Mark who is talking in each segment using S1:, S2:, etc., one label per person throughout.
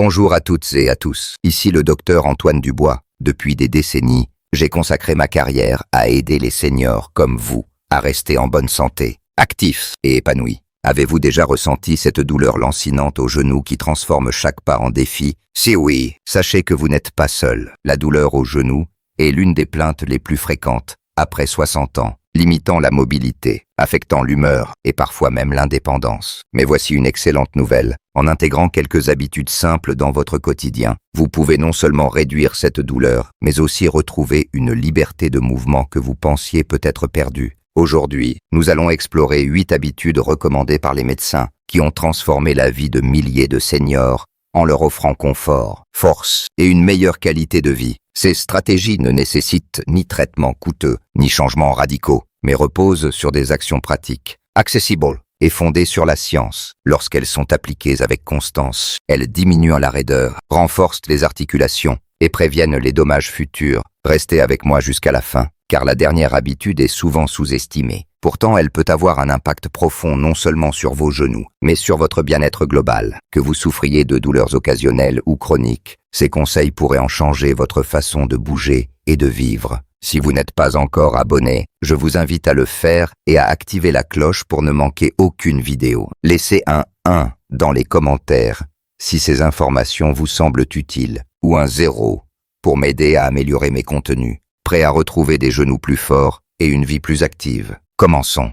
S1: Bonjour à toutes et à tous, ici le docteur Antoine Dubois. Depuis des décennies, j'ai consacré ma carrière à aider les seniors comme vous à rester en bonne santé, actifs et épanouis. Avez-vous déjà ressenti cette douleur lancinante au genou qui transforme chaque pas en défi? Si oui, sachez que vous n'êtes pas seul. La douleur au genou est l'une des plaintes les plus fréquentes après 60 ans, limitant la mobilité, affectant l'humeur et parfois même l'indépendance. Mais voici une excellente nouvelle. En intégrant quelques habitudes simples dans votre quotidien, vous pouvez non seulement réduire cette douleur, mais aussi retrouver une liberté de mouvement que vous pensiez peut-être perdue. Aujourd'hui, nous allons explorer 8 habitudes recommandées par les médecins qui ont transformé la vie de milliers de seniors en leur offrant confort, force et une meilleure qualité de vie. Ces stratégies ne nécessitent ni traitements coûteux, ni changements radicaux, mais reposent sur des actions pratiques, accessibles et fondées sur la science. Lorsqu'elles sont appliquées avec constance, elles diminuent la raideur, renforcent les articulations et préviennent les dommages futurs. Restez avec moi jusqu'à la fin, car la dernière habitude est souvent sous-estimée. Pourtant, elle peut avoir un impact profond non seulement sur vos genoux, mais sur votre bien-être global. Que vous souffriez de douleurs occasionnelles ou chroniques, ces conseils pourraient en changer votre façon de bouger et de vivre. Si vous n'êtes pas encore abonné, je vous invite à le faire et à activer la cloche pour ne manquer aucune vidéo. Laissez un 1 dans les commentaires si ces informations vous semblent utiles, ou un 0 pour m'aider à améliorer mes contenus. Prêt à retrouver des genoux plus forts et une vie plus active. Commençons.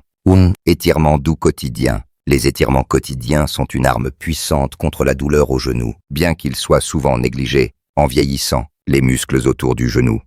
S1: Étirements doux quotidiens. Les étirements quotidiens sont une arme puissante contre la douleur au genou, bien qu'ils soient souvent négligés. En vieillissant, les muscles autour du genou,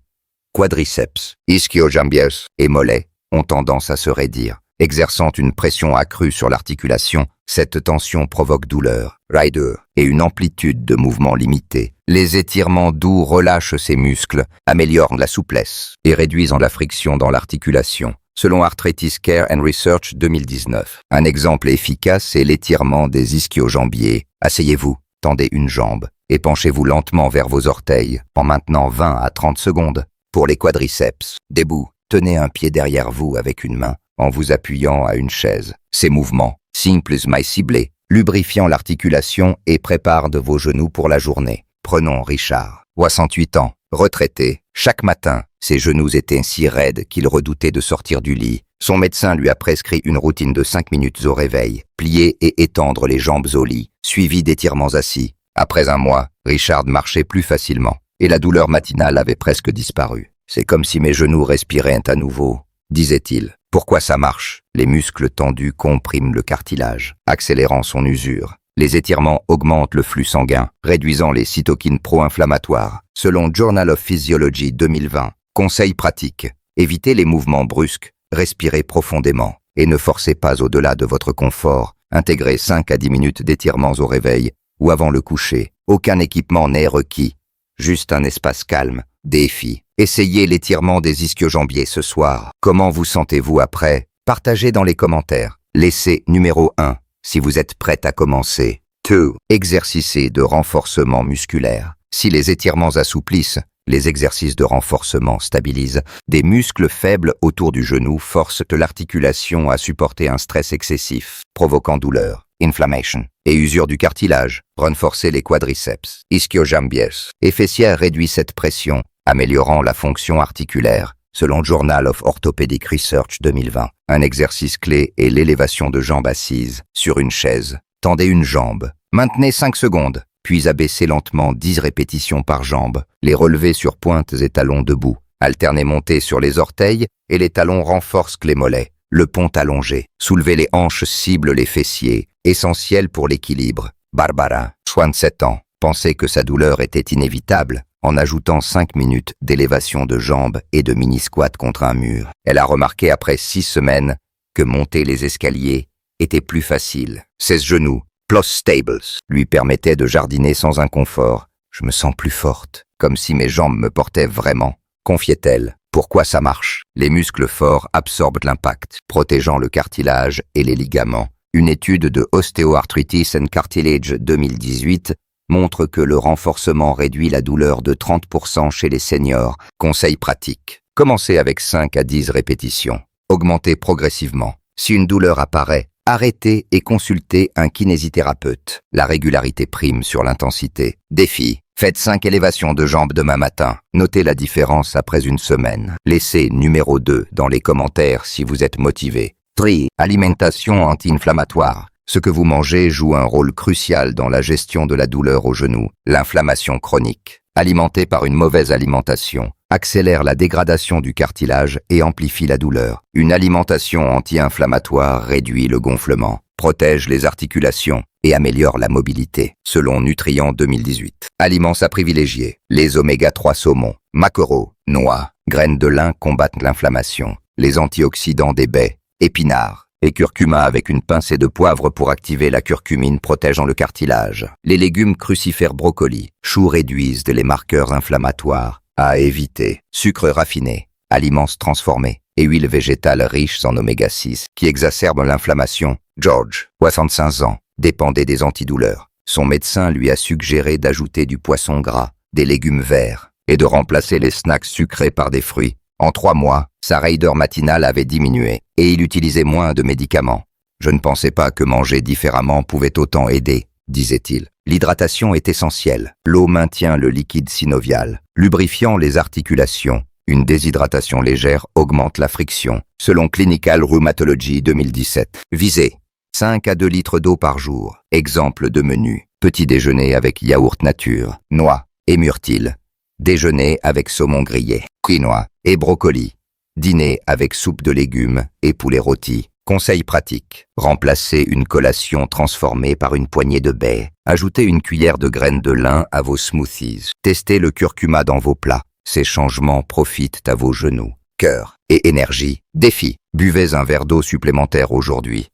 S1: quadriceps, ischio-jambiers et mollets ont tendance à se raidir, exerçant une pression accrue sur l'articulation. Cette tension provoque douleur, raideur et une amplitude de mouvement limitée. Les étirements doux relâchent ces muscles, améliorent la souplesse et réduisent la friction dans l'articulation. Selon Arthritis Care and Research 2019, un exemple efficace est l'étirement des ischio-jambiers. Asseyez-vous, tendez une jambe et penchez-vous lentement vers vos orteils en maintenant 20 à 30 secondes. Pour les quadriceps, debout, tenez un pied derrière vous avec une main en vous appuyant à une chaise. Ces mouvements, simples mais ciblés, lubrifiant l'articulation et préparent de vos genoux pour la journée. Prenons Richard, 68 ans, retraité. Chaque matin, ses genoux étaient si raides qu'il redoutait de sortir du lit. Son médecin lui a prescrit une routine de 5 minutes au réveil, plier et étendre les jambes au lit, suivi d'étirements assis. Après un mois, Richard marchait plus facilement, et la douleur matinale avait presque disparu. C'est comme si mes genoux respiraient à nouveau, disait-il. Pourquoi ça marche? Les muscles tendus compriment le cartilage, accélérant son usure. Les étirements augmentent le flux sanguin, réduisant les cytokines pro-inflammatoires. Selon Journal of Physiology 2020, conseil pratique, évitez les mouvements brusques, respirez profondément et ne forcez pas au-delà de votre confort. Intégrez 5 à 10 minutes d'étirements au réveil ou avant le coucher. Aucun équipement n'est requis, juste un espace calme. Défi. Essayez l'étirement des ischio-jambiers ce soir. Comment vous sentez-vous après? Partagez dans les commentaires. Laissez numéro 1. Si vous êtes prête à commencer. 2. Exercices de renforcement musculaire. Si les étirements assouplissent, les exercices de renforcement stabilisent. Des muscles faibles autour du genou forcent l'articulation à supporter un stress excessif, provoquant douleur, inflammation et usure du cartilage. Renforcer les quadriceps, ischio-jambiers et fessiers réduit cette pression, améliorant la fonction articulaire. Selon Journal of Orthopedic Research 2020, un exercice clé est l'élévation de jambes assises sur une chaise. Tendez une jambe, maintenez 5 secondes, puis abaissez lentement 10 répétitions par jambe. Les relevés sur pointes et talons debout. Alternez montée sur les orteils et les talons renforcent les mollets. Le pont allongé. Soulevez les hanches, cible les fessiers, essentiel pour l'équilibre. Barbara, 67 ans, pensait que sa douleur était inévitable en ajoutant 5 minutes d'élévation de jambes et de mini-squat contre un mur. Elle a remarqué après 6 semaines que monter les escaliers était plus facile. Ses genoux, plus stables, lui permettaient de jardiner sans inconfort. Je me sens plus forte, comme si mes jambes me portaient vraiment, confiait-elle. Pourquoi ça marche? Les muscles forts absorbent l'impact, protégeant le cartilage et les ligaments. Une étude de Osteoarthritis and Cartilage 2018 montre que le renforcement réduit la douleur de 30% chez les seniors. Conseil pratique. Commencez avec 5 à 10 répétitions. Augmentez progressivement. Si une douleur apparaît, Arrêtez et consultez un kinésithérapeute. La régularité prime sur l'intensité. Défi. Faites 5 élévations de jambes demain matin. Notez la différence après une semaine. Laissez numéro 2 dans les commentaires si vous êtes motivé. 3. Alimentation anti-inflammatoire. Ce que vous mangez joue un rôle crucial dans la gestion de la douleur au genou. L'inflammation chronique, alimentée par une mauvaise alimentation, accélère la dégradation du cartilage et amplifie la douleur. Une alimentation anti-inflammatoire réduit le gonflement, protège les articulations et améliore la mobilité, selon Nutrient 2018. Aliments à privilégier. Les oméga-3 saumon, maquereaux, noix, graines de lin combattent l'inflammation. Les antioxydants des baies, épinards et curcuma avec une pincée de poivre pour activer la curcumine protégeant le cartilage. Les légumes crucifères brocoli, choux réduisent les marqueurs inflammatoires à éviter. Sucre raffiné, aliments transformés et huiles végétales riches en oméga-6 qui exacerbent l'inflammation. George, 65 ans, dépendait des antidouleurs. Son médecin lui a suggéré d'ajouter du poisson gras, des légumes verts et de remplacer les snacks sucrés par des fruits. En 3 mois, sa raideur matinale avait diminué et il utilisait moins de médicaments. Je ne pensais pas que manger différemment pouvait autant aider, disait-il. L'hydratation est essentielle. L'eau maintient le liquide synovial, lubrifiant les articulations. Une déshydratation légère augmente la friction, selon Clinical Rheumatology 2017. Visée. 5 à 2 litres d'eau par jour. Exemple de menu. Petit déjeuner avec yaourt nature, noix et myrtille. Déjeuner avec saumon grillé, quinoa et brocoli. Dîner avec soupe de légumes et poulet rôti. Conseil pratique. Remplacez une collation transformée par une poignée de baies. Ajoutez une cuillère de graines de lin à vos smoothies. Testez le curcuma dans vos plats. Ces changements profitent à vos genoux, cœur et énergie. Défi. Buvez un verre d'eau supplémentaire aujourd'hui.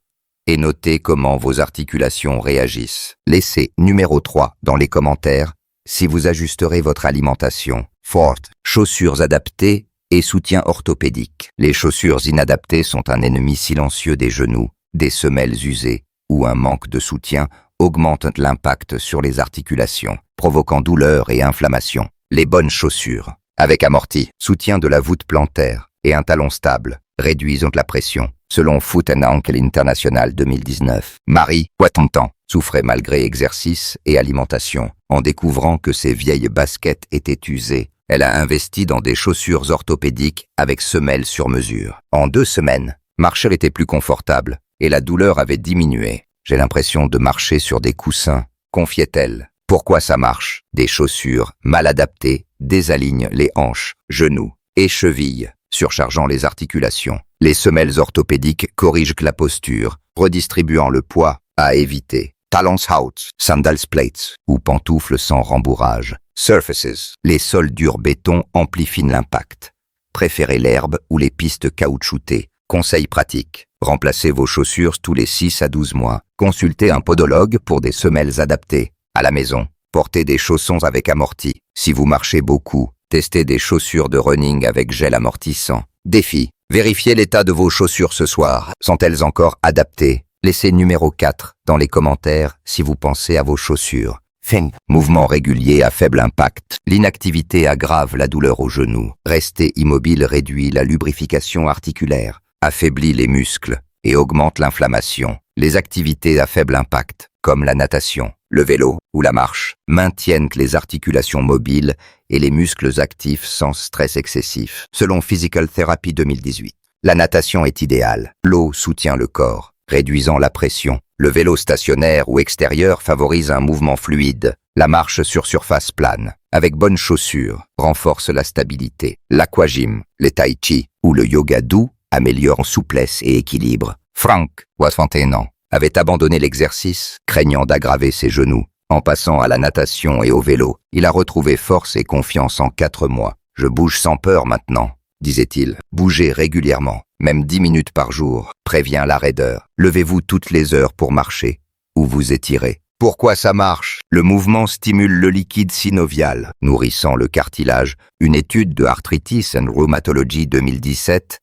S1: Et notez comment vos articulations réagissent. Laissez numéro 3 dans les commentaires si vous ajusterez votre alimentation. Forte. Chaussures adaptées et soutien orthopédique. Les chaussures inadaptées sont un ennemi silencieux des genoux. Des semelles usées ou un manque de soutien augmentent l'impact sur les articulations, provoquant douleur et inflammation. Les bonnes chaussures, avec amorti, soutien de la voûte plantaire et un talon stable, réduisent la pression, selon Foot and Ankle International 2019. Marie Watontan souffrait malgré exercice et alimentation. En découvrant que ses vieilles baskets étaient usées, elle a investi dans des chaussures orthopédiques avec semelles sur mesure. En 2 semaines, marcher était plus confortable et la douleur avait diminué. J'ai l'impression de marcher sur des coussins, confiait-elle. Pourquoi ça marche? Des chaussures mal adaptées désalignent les hanches, genoux et chevilles, surchargeant les articulations. Les semelles orthopédiques corrigent la posture, redistribuant le poids à éviter. Talons out, sandals plates ou pantoufles sans rembourrage. Surfaces, les sols durs béton amplifient l'impact. Préférez l'herbe ou les pistes caoutchoutées. Conseil pratique. Remplacez vos chaussures tous les 6 à 12 mois. Consultez un podologue pour des semelles adaptées. À la maison, portez des chaussons avec amorti. Si vous marchez beaucoup, testez des chaussures de running avec gel amortissant. Défi. Vérifiez l'état de vos chaussures ce soir. Sont-elles encore adaptées? Laissez numéro 4 dans les commentaires si vous pensez à vos chaussures. Fin. Mouvement régulier à faible impact. L'inactivité aggrave la douleur au genou. Rester immobile réduit la lubrification articulaire, affaiblit les muscles et augmente l'inflammation. Les activités à faible impact, comme la natation, le vélo ou la marche, maintiennent les articulations mobiles et les muscles actifs sans stress excessif, selon Physical Therapy 2018. La natation est idéale. L'eau soutient le corps, réduisant la pression. Le vélo stationnaire ou extérieur favorise un mouvement fluide. La marche sur surface plane, avec bonnes chaussures, renforce la stabilité. L'aquagym, le tai chi ou le yoga doux améliorent souplesse et équilibre. Frank, 61 ans, avait abandonné l'exercice, craignant d'aggraver ses genoux. En passant à la natation et au vélo, il a retrouvé force et confiance en 4 mois. « Je bouge sans peur maintenant », disait-il. Bougez régulièrement, même 10 minutes par jour, prévient la raideur. Levez-vous toutes les heures pour marcher ou vous étirer. Pourquoi ça marche? Le mouvement stimule le liquide synovial, nourrissant le cartilage. Une étude de Arthritis and Rheumatology 2017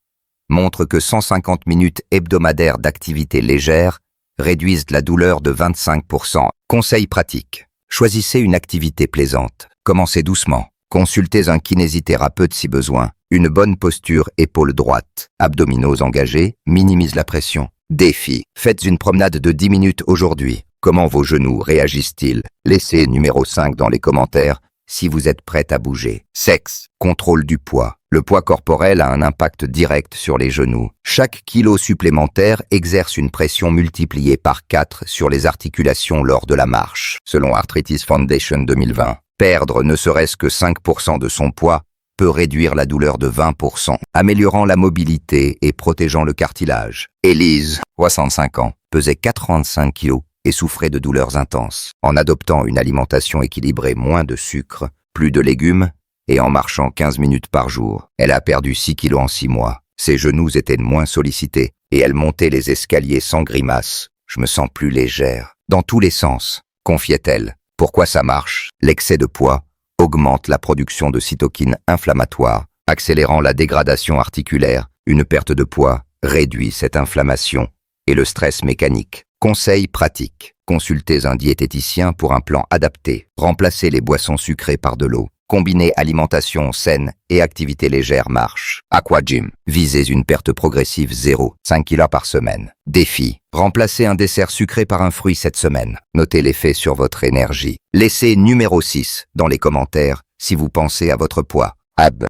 S1: montre que 150 minutes hebdomadaires d'activité légère réduisent la douleur de 25%. Conseil pratique. Choisissez une activité plaisante. Commencez doucement. Consultez un kinésithérapeute si besoin. Une bonne posture épaule droite, abdominaux engagés, minimise la pression. Défi. Faites une promenade de 10 minutes aujourd'hui. Comment vos genoux réagissent-ils? Laissez numéro 5 dans les commentaires si vous êtes prête à bouger. Sexe. Contrôle du poids. Le poids corporel a un impact direct sur les genoux. Chaque kilo supplémentaire exerce une pression multipliée par 4 sur les articulations lors de la marche. Selon Arthritis Foundation 2020, perdre ne serait-ce que 5% de son poids peut réduire la douleur de 20%, améliorant la mobilité et protégeant le cartilage. Élise, 65 ans, pesait 45 kilos et souffrait de douleurs intenses. En adoptant une alimentation équilibrée, moins de sucre, plus de légumes, et en marchant 15 minutes par jour, elle a perdu 6 kilos en 6 mois. Ses genoux étaient moins sollicités et elle montait les escaliers sans grimace. Je me sens plus légère. Dans tous les sens, confiait-elle. Pourquoi ça marche? L'excès de poids augmente la production de cytokines inflammatoires, accélérant la dégradation articulaire. Une perte de poids réduit cette inflammation et le stress mécanique. Conseil pratique. Consultez un diététicien pour un plan adapté. Remplacez les boissons sucrées par de l'eau. Combinez alimentation saine et activité légère marche. Aquagym. Visez une perte progressive 0,5 kg par semaine. Défi. Remplacez un dessert sucré par un fruit cette semaine. Notez l'effet sur votre énergie. Laissez numéro 6 dans les commentaires si vous pensez à votre poids.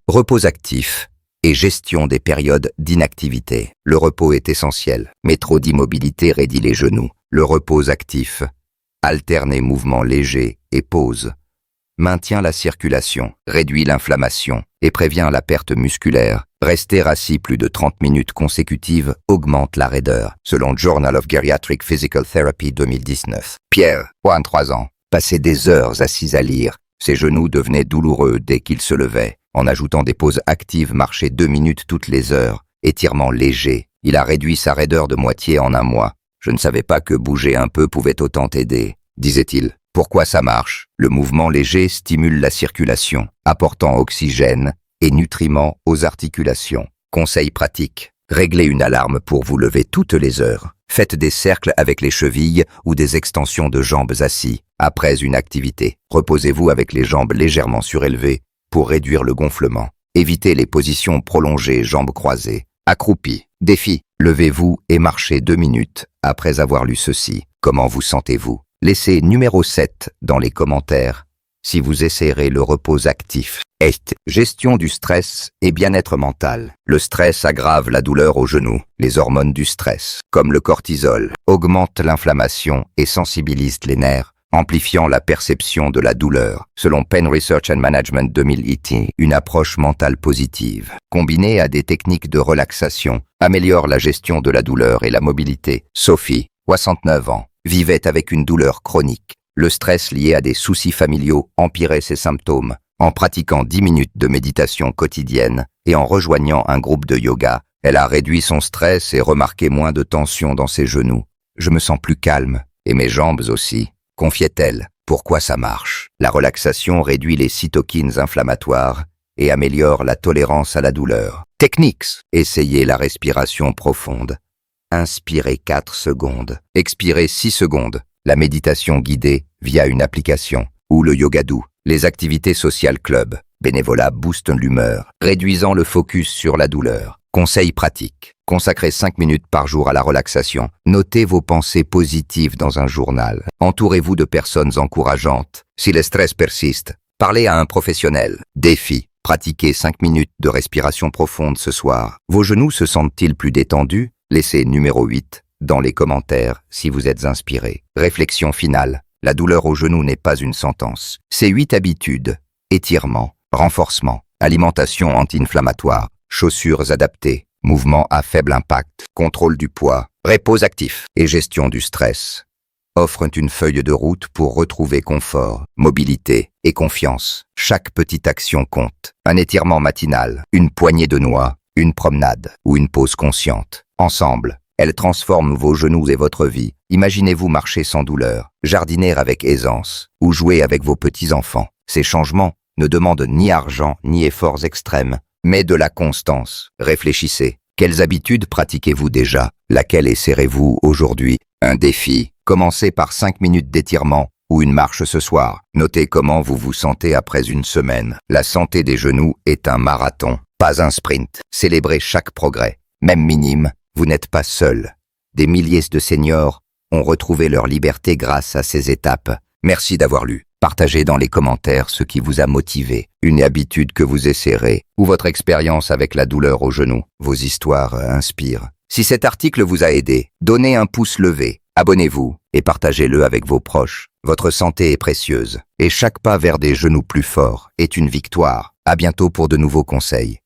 S1: Repos actif et gestion des périodes d'inactivité. Le repos est essentiel, mais trop d'immobilité raidit les genoux. Le repos actif. Alternez mouvements légers et pause. Maintient la circulation, réduit l'inflammation et prévient la perte musculaire. Rester assis plus de 30 minutes consécutives augmente la raideur, selon Journal of Geriatric Physical Therapy 2019. Pierre, 23 ans, passait des heures assis à lire. Ses genoux devenaient douloureux dès qu'il se levait. En ajoutant des pauses actives, marcher 2 minutes toutes les heures, étirements légers, il a réduit sa raideur de moitié en un mois. Je ne savais pas que bouger un peu pouvait autant aider, disait-il. Pourquoi ça marche? Le mouvement léger stimule la circulation, apportant oxygène et nutriments aux articulations. Conseil pratique. Réglez une alarme pour vous lever toutes les heures. Faites des cercles avec les chevilles ou des extensions de jambes assis. Après une activité, reposez-vous avec les jambes légèrement surélevées pour réduire le gonflement. Évitez les positions prolongées, jambes croisées. Accroupi. Défi. Levez-vous et marchez 2 minutes après avoir lu ceci. Comment vous sentez-vous? Laissez numéro 7 dans les commentaires si vous essayerez le repos actif. Gestion du stress et bien-être mental. Le stress aggrave la douleur aux genoux. Les hormones du stress, comme le cortisol, augmentent l'inflammation et sensibilisent les nerfs, amplifiant la perception de la douleur. Selon Pain Research and Management 2018, une approche mentale positive, combinée à des techniques de relaxation, améliore la gestion de la douleur et la mobilité. Sophie, 69 ans. Vivait avec une douleur chronique. Le stress lié à des soucis familiaux empirait ses symptômes. En pratiquant 10 minutes de méditation quotidienne et en rejoignant un groupe de yoga, elle a réduit son stress et remarqué moins de tension dans ses genoux. Je me sens plus calme, et mes jambes aussi, confiait-elle. Pourquoi ça marche? La relaxation réduit les cytokines inflammatoires et améliore la tolérance à la douleur. Techniques. Essayez la respiration profonde. Inspirez 4 secondes, expirez 6 secondes, la méditation guidée via une application, ou le yoga doux, les activités sociales club, bénévolat boostent l'humeur, réduisant le focus sur la douleur. Conseil pratique. Consacrez 5 minutes par jour à la relaxation. Notez vos pensées positives dans un journal. Entourez-vous de personnes encourageantes. Si le stress persiste, parlez à un professionnel. Défi. Pratiquez 5 minutes de respiration profonde ce soir. Vos genoux se sentent-ils plus détendus? Laissez numéro 8 dans les commentaires si vous êtes inspiré. Réflexion finale. La douleur au genou n'est pas une sentence. Ces 8 habitudes, étirement, renforcement, alimentation anti-inflammatoire, chaussures adaptées, mouvements à faible impact, contrôle du poids, repos actif et gestion du stress, offrent une feuille de route pour retrouver confort, mobilité et confiance. Chaque petite action compte. Un étirement matinal, une poignée de noix, une promenade ou une pause consciente. Ensemble, elles transforment vos genoux et votre vie. Imaginez-vous marcher sans douleur, jardiner avec aisance ou jouer avec vos petits-enfants. Ces changements ne demandent ni argent ni efforts extrêmes, mais de la constance. Réfléchissez. Quelles habitudes pratiquez-vous déjà? Laquelle essaierez-vous aujourd'hui? Un défi. Commencez par 5 minutes d'étirement ou une marche ce soir. Notez comment vous vous sentez après une semaine. La santé des genoux est un marathon, pas un sprint. Célébrez chaque progrès, même minime. Vous n'êtes pas seul. Des milliers de seniors ont retrouvé leur liberté grâce à ces étapes. Merci d'avoir lu. Partagez dans les commentaires ce qui vous a motivé, une habitude que vous essaierez, ou votre expérience avec la douleur au genou. Vos histoires inspirent. Si cet article vous a aidé, donnez un pouce levé, abonnez-vous et partagez-le avec vos proches. Votre santé est précieuse et chaque pas vers des genoux plus forts est une victoire. À bientôt pour de nouveaux conseils.